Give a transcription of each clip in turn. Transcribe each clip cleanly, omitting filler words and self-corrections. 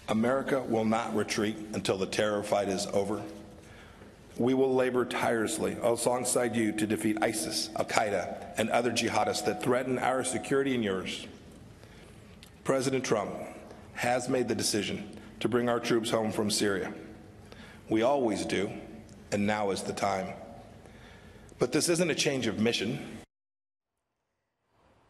America will not retreat until the terror fight is over. We will labor tirelessly alongside you to defeat ISIS, Al-Qaeda, and other jihadists that threaten our security and yours. President Trump has made the decision to bring our troops home from Syria. We always do, and now is the time. But this isn't a change of mission.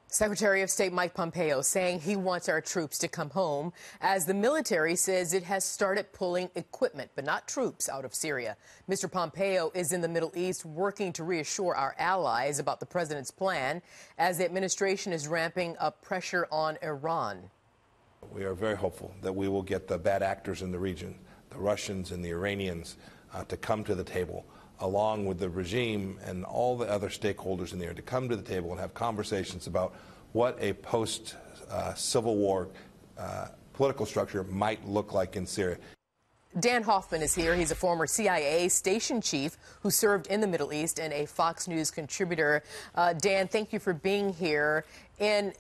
Secretary of State Mike Pompeo saying he wants our troops to come home as the military says it has started pulling equipment, but not troops, out of Syria. Mr. Pompeo is in the Middle East working to reassure our allies about the president's plan as the administration is ramping up pressure on Iran. We are very hopeful that we will get the bad actors in the region, the Russians and the Iranians, to come to the table, along with the regime and all the other stakeholders in there, to come to the table and have conversations about what a post-Civil War political structure might look like in Syria. Dan Hoffman is here. He's a former CIA station chief who served in the Middle East and a Fox News contributor. Dan, thank you for being here. And,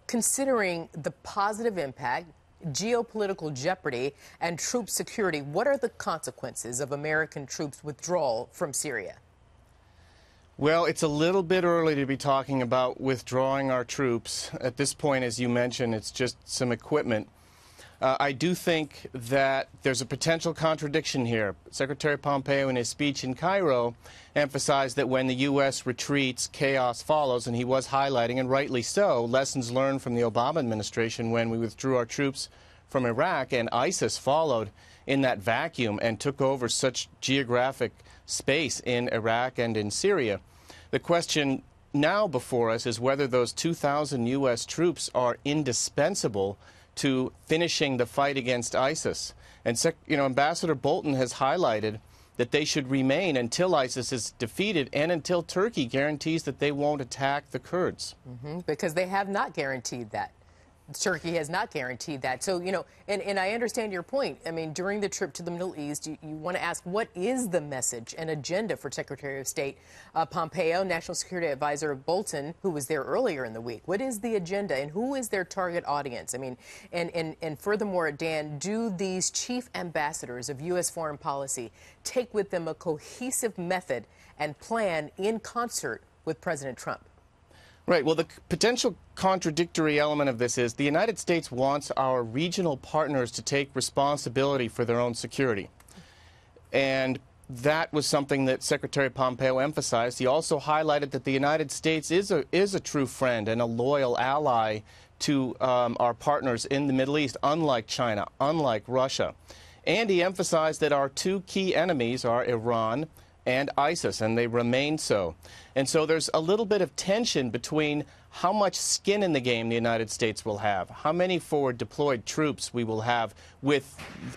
considering the positive impact, geopolitical jeopardy, and troop security, what are the consequences of American troops' withdrawal from Syria? Well, it's a little bit early to be talking about withdrawing our troops. At this point, as you mentioned, it's just some equipment. I do think that there's a potential contradiction here. Secretary Pompeo, in his speech in Cairo, emphasized that when the U.S. retreats, chaos follows, and he was highlighting, and rightly so, lessons learned from the Obama administration when we withdrew our troops from Iraq, and ISIS followed in that vacuum and took over such geographic space in Iraq and in Syria. The question now before us is whether those 2,000 U.S. troops are indispensable to finishing the fight against ISIS. And, Ambassador Bolton has highlighted that they should remain until ISIS is defeated and until Turkey guarantees that they won't attack the Kurds. Because they have not guaranteed that. Turkey has not guaranteed that. So, and I understand your point. I mean, during the trip to the Middle East, you want to ask, what is the message and agenda for Secretary of State Pompeo, National Security Advisor Bolton, who was there earlier in the week? What is the agenda and who is their target audience? I mean, and furthermore, Dan, do these chief ambassadors of U.S. foreign policy take with them a cohesive method and plan in concert with President Trump? Right. Well, the potential contradictory element of this is the United States wants our regional partners to take responsibility for their own security. And that was something that Secretary Pompeo emphasized. He also highlighted that the United States is a true friend and a loyal ally to our partners in the Middle East, unlike China, unlike Russia. And he emphasized that our two key enemies are Iran and ISIS, and they remain so. And so there's a little bit of tension between how much skin in the game the United States will have, how many forward deployed troops we will have, with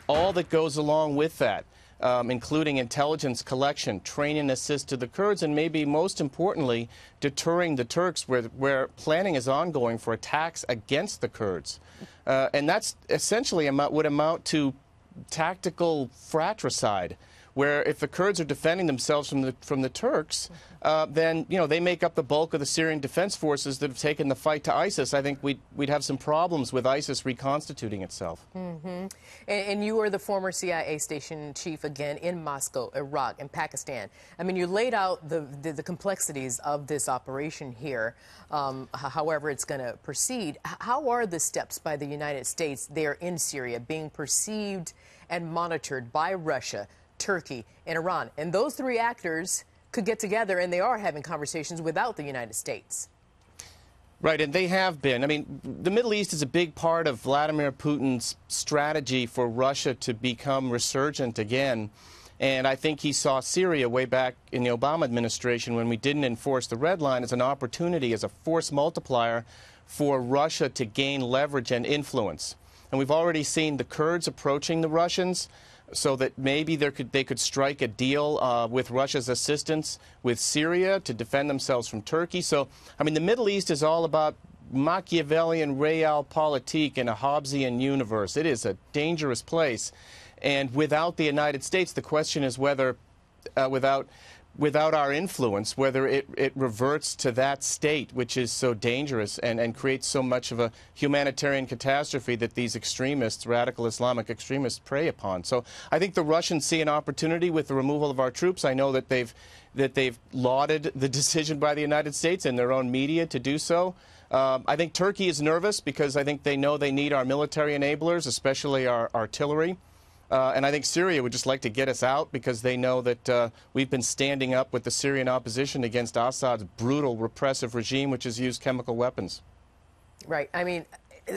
all that goes along with that, including intelligence collection, training assist to the Kurds, and maybe most importantly, deterring the Turks where planning is ongoing for attacks against the Kurds. And that's essentially would amount to tactical fratricide, where if the Kurds are defending themselves from the Turks, then they make up the bulk of the Syrian defense forces that have taken the fight to ISIS. I think we'd have some problems with ISIS reconstituting itself. And you are the former CIA station chief again in Moscow, Iraq, and Pakistan. I mean, you laid out the complexities of this operation here, however it's going to proceed. How are the steps by the United States there in Syria being perceived and monitored by Russia, Turkey, and Iran? And those three actors could get together, and they are having conversations without the United States. Right, and they have been. I mean, the Middle East is a big part of Vladimir Putin's strategy for Russia to become resurgent again. And I think he saw Syria way back in the Obama administration when we didn't enforce the red line as an opportunity, as a force multiplier for Russia to gain leverage and influence. And we've already seen the Kurds approaching the Russians, so that maybe they could strike a deal with Russia's assistance with Syria to defend themselves from Turkey. So, I mean, the Middle East is all about Machiavellian realpolitik in a Hobbesian universe. It is a dangerous place. And without the United States, the question is whether, without without our influence, whether it reverts to that state, which is so dangerous and creates so much of a humanitarian catastrophe that these extremists, radical Islamic extremists, prey upon. So I think the Russians see an opportunity with the removal of our troops. I know that they've lauded the decision by the United States and their own media to do so. I think Turkey is nervous because I think they know they need our military enablers, especially our artillery. And I think Syria would just like to get us out because they know that we've been standing up with the Syrian opposition against Assad's brutal, repressive regime, which has used chemical weapons. Right. I mean,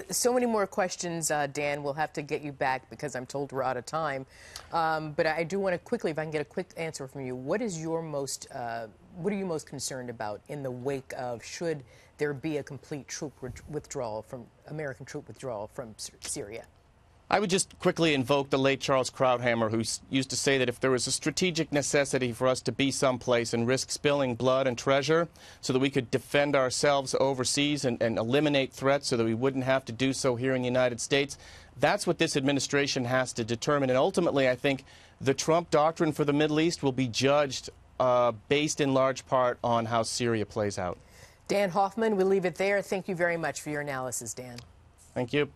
so many more questions, Dan. We'll have to get you back because I'm told we're out of time. But I do want to quickly, if I can get a quick answer from you, what are you most concerned about in the wake of, should there be a complete American troop withdrawal from Syria? I would just quickly invoke the late Charles Krauthammer, who used to say that if there was a strategic necessity for us to be someplace and risk spilling blood and treasure so that we could defend ourselves overseas and eliminate threats so that we wouldn't have to do so here in the United States, that's what this administration has to determine. And ultimately, I think the Trump doctrine for the Middle East will be judged based in large part on how Syria plays out. Dan Hoffman, we'll leave it there. Thank you very much for your analysis, Dan. Thank you.